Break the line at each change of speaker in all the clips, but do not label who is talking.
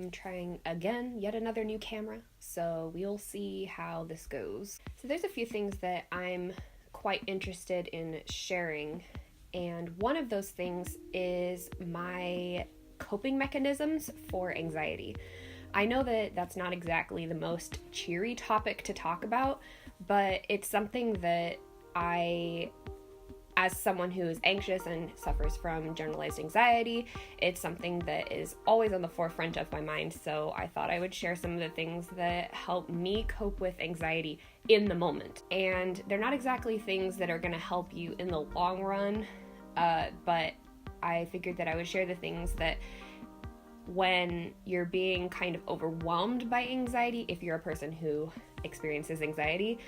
I'm trying again, yet another new camera, so we'll see how this goes. So there's a few things that I'm quite interested in sharing, and one of those things is my coping mechanisms for anxiety. I know that that's not exactly the most cheery topic to talk about, but it's something that as someone who is anxious and suffers from generalized anxiety, it's something that is always on the forefront of my mind. So I thought I would share some of the things that help me cope with anxiety in the moment. And they're not exactly things that are going to help you in the long run, but I figured that I would share the things that when you're being kind of overwhelmed by anxiety, if you're a person who experiences anxiety,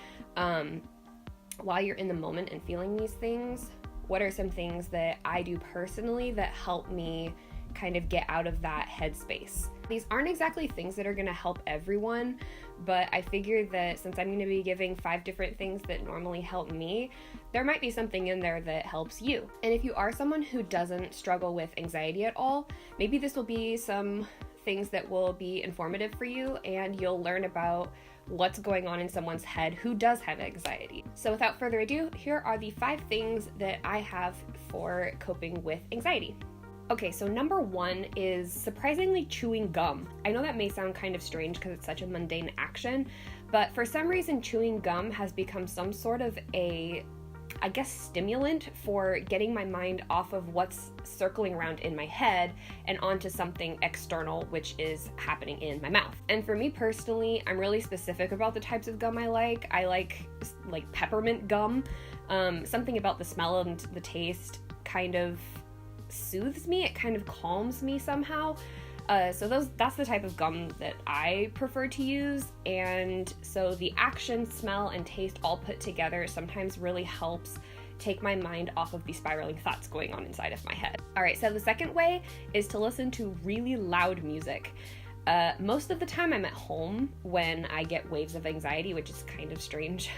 while you're in the moment and feeling these things, what are some things that I do personally that help me kind of get out of that headspace? These aren't exactly things that are going to help everyone, but I figured that since I'm going to be giving 5 different things that normally help me, there might be something in there that helps you. And if you are someone who doesn't struggle with anxiety at all, maybe this will be some things that will be informative for you, and you'll learn about what's going on in someone's head who does have anxiety. So without further ado, here are the 5 things that I have for coping with anxiety. Okay, so number 1 is surprisingly chewing gum. I know that may sound kind of strange because it's such a mundane action, but for some reason chewing gum has become some sort of stimulant for getting my mind off of what's circling around in my head and onto something external, which is happening in my mouth. And for me personally, I'm really specific about the types of gum I like. I like peppermint gum. Something about the smell and the taste kind of soothes me. It kind of calms me somehow. So that's the type of gum that I prefer to use, and so the action, smell, and taste all put together sometimes really helps take my mind off of the spiraling thoughts going on inside of my head. Alright, so the second way is to listen to really loud music. Most of the time I'm at home when I get waves of anxiety, which is kind of strange.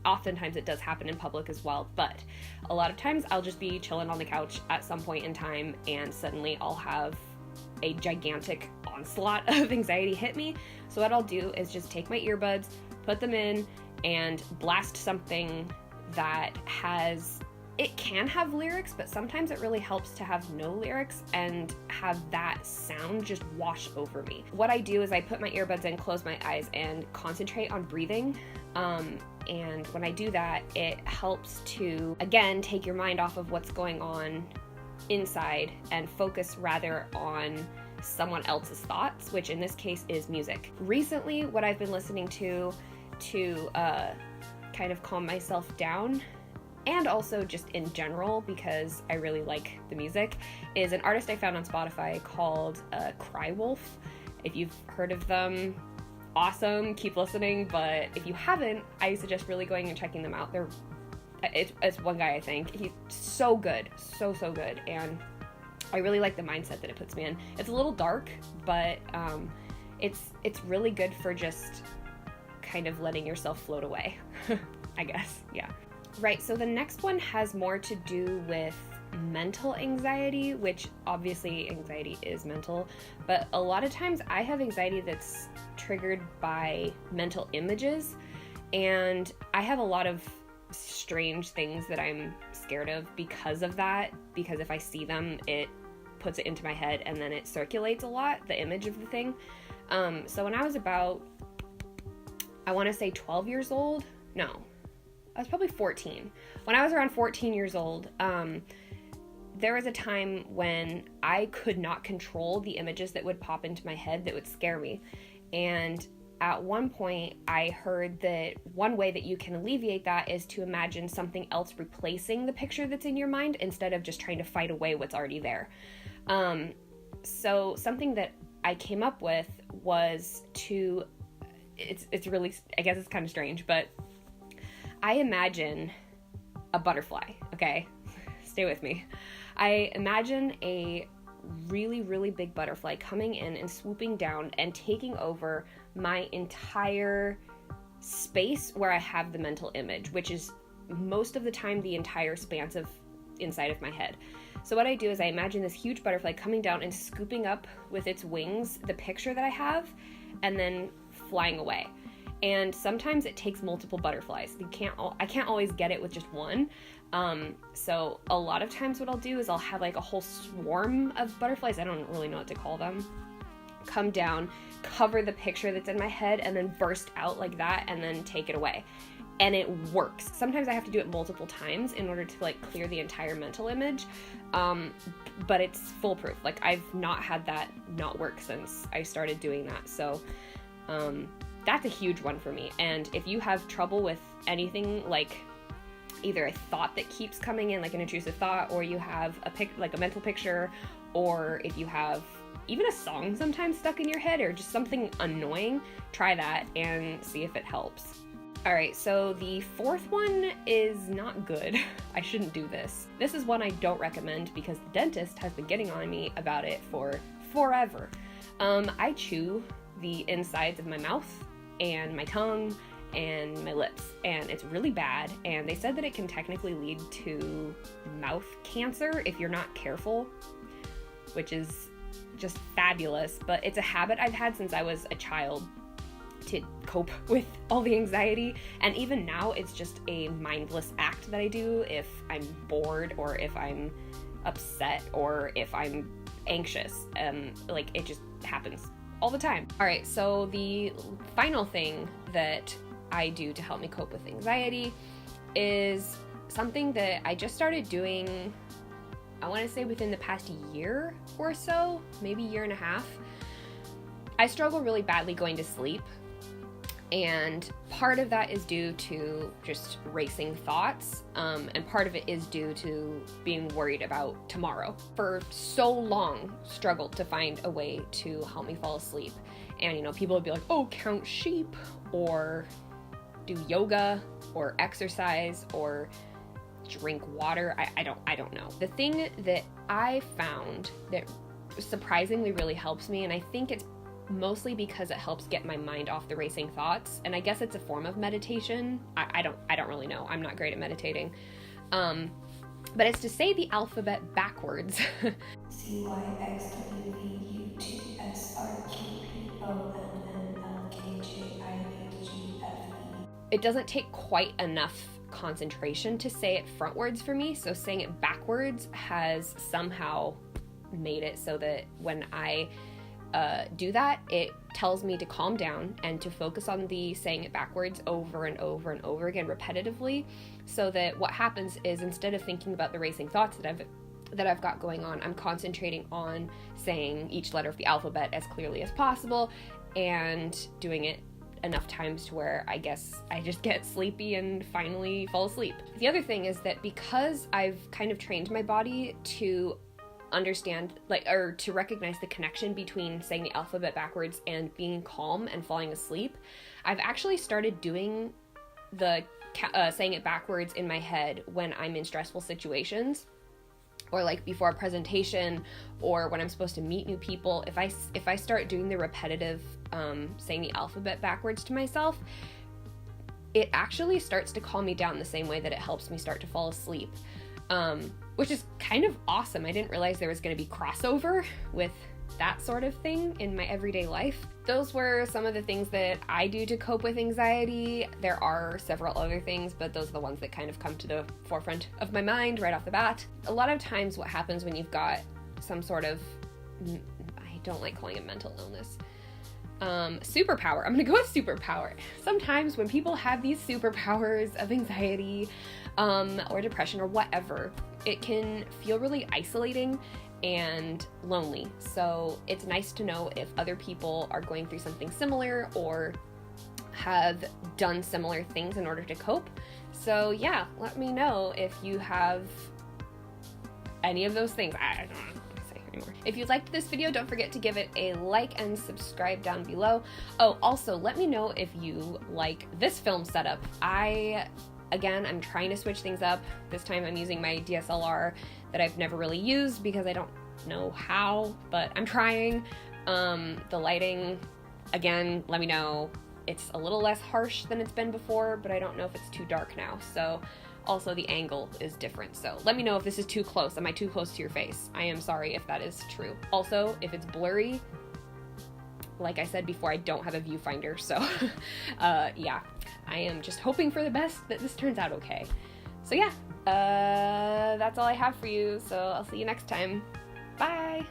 Oftentimes it does happen in public as well, but a lot of times I'll just be chilling on the couch at some point in time and suddenly I'll have a gigantic onslaught of anxiety hit me. So what I'll do is just take my earbuds, put them in, and blast something that it can have lyrics, but sometimes it really helps to have no lyrics and have that sound just wash over me. What I do is I put my earbuds in, close my eyes, and concentrate on breathing. And when I do that, it helps to, again, take your mind off of what's going on inside and focus rather on someone else's thoughts, which in this case is music. Recently, what I've been listening to kind of calm myself down, and also just in general because I really like the music, is an artist I found on Spotify called Crywolf. If you've heard of them, awesome, keep listening, but if you haven't, I suggest really going and checking them out. It's one guy, I think. He's so good, so good, and I really like the mindset that it puts me in. It's a little dark, but it's really good for just kind of letting yourself float away, I guess, yeah. Right, so the next one has more to do with mental anxiety, which obviously anxiety is mental, but a lot of times I have anxiety that's triggered by mental images, and I have a lot of strange things that I'm scared of because of that, because if I see them, it puts it into my head and then it circulates a lot, the image of the thing. So when I was about, I want to say 12 years old, no, I was probably 14. When I was around 14 years old, there was a time when I could not control the images that would pop into my head that would scare me. And at one point, I heard that one way that you can alleviate that is to imagine something else replacing the picture that's in your mind instead of just trying to fight away what's already there. So something that I came up with was it's really, I guess it's kind of strange, but I imagine a butterfly, okay? Stay with me. I imagine a really, really big butterfly coming in and swooping down and taking over my entire space where I have the mental image, which is most of the time the entire expanse of inside of my head. So what I do is I imagine this huge butterfly coming down and scooping up with its wings the picture that I have, and then flying away. And sometimes it takes multiple butterflies. I can't always get it with just one. So a lot of times what I'll do is I'll have like a whole swarm of butterflies, I don't really know what to call them, come down, cover the picture that's in my head, and then burst out like that, and then take it away. And it works. Sometimes I have to do it multiple times in order to like clear the entire mental image, but it's foolproof. Like, I've not had that not work since I started doing that. So that's a huge one for me. And if you have trouble with anything, like either a thought that keeps coming in, like an intrusive thought, or you have like a mental picture, or if you have even a song sometimes stuck in your head, or just something annoying, try that and see if it helps. All right, so the fourth one is not good. I shouldn't do this. This is one I don't recommend because the dentist has been getting on me about it for forever. I chew the insides of my mouth and my tongue and my lips, and it's really bad, and they said that it can technically lead to mouth cancer if you're not careful, which is just fabulous, but it's a habit I've had since I was a child to cope with all the anxiety, and even now it's just a mindless act that I do if I'm bored or if I'm upset or if I'm anxious. Like, it just happens all the time. All right, so the final thing that I do to help me cope with anxiety is something that I just started doing, I want to say within the past year or so, maybe year and a half. I struggle really badly going to sleep, and part of that is due to just racing thoughts, and part of it is due to being worried about tomorrow. For so long, struggled to find a way to help me fall asleep. And, you know, people would be like, oh, count sheep, or do yoga, or exercise, or drink water. I don't know. The thing that I found that surprisingly really helps me, and I think it's mostly because it helps get my mind off the racing thoughts, and I guess it's a form of meditation. I don't really know. I'm not great at meditating. But it's to say the alphabet backwards. CYXWVUTSRQPONNLKJIHGFE. It doesn't take quite enough concentration to say it frontwards for me, so saying it backwards has somehow made it so that when I do that, it tells me to calm down and to focus on the saying it backwards over and over and over again repetitively, so that what happens is, instead of thinking about the racing thoughts that I've got going on, I'm concentrating on saying each letter of the alphabet as clearly as possible and doing it enough times to where I guess I just get sleepy and finally fall asleep. The other thing is that because I've kind of trained my body to understand, or to recognize the connection between saying the alphabet backwards and being calm and falling asleep, I've actually started doing the saying it backwards in my head when I'm in stressful situations, or like before a presentation, or when I'm supposed to meet new people. If I start doing the repetitive saying the alphabet backwards to myself, it actually starts to calm me down the same way that it helps me start to fall asleep. Which is kind of awesome. I didn't realize there was going to be crossover with that sort of thing in my everyday life. Those were some of the things that I do to cope with anxiety. There are several other things, but those are the ones that kind of come to the forefront of my mind right off the bat. A lot of times what happens when you've got some sort of, I don't like calling it mental illness, superpower. I'm gonna go with superpower. Sometimes when people have these superpowers of anxiety, or depression or whatever, it can feel really isolating and lonely. So it's nice to know if other people are going through something similar or have done similar things in order to cope. So yeah, let me know if you have any of those things. I don't know what to say anymore. If you liked this video, don't forget to give it a like and subscribe down below. Oh, also let me know if you like this film setup. Again, I'm trying to switch things up. This time I'm using my DSLR that I've never really used because I don't know how, but I'm trying. The lighting, again, let me know. It's a little less harsh than it's been before, but I don't know if it's too dark now. So Also, the angle is different, so let me know if this is too close. Am I too close to your face? I am sorry if that is true. Also, if it's blurry, like I said before, I don't have a viewfinder, so yeah, I am just hoping for the best that this turns out okay. So yeah, that's all I have for you, so I'll see you next time. Bye!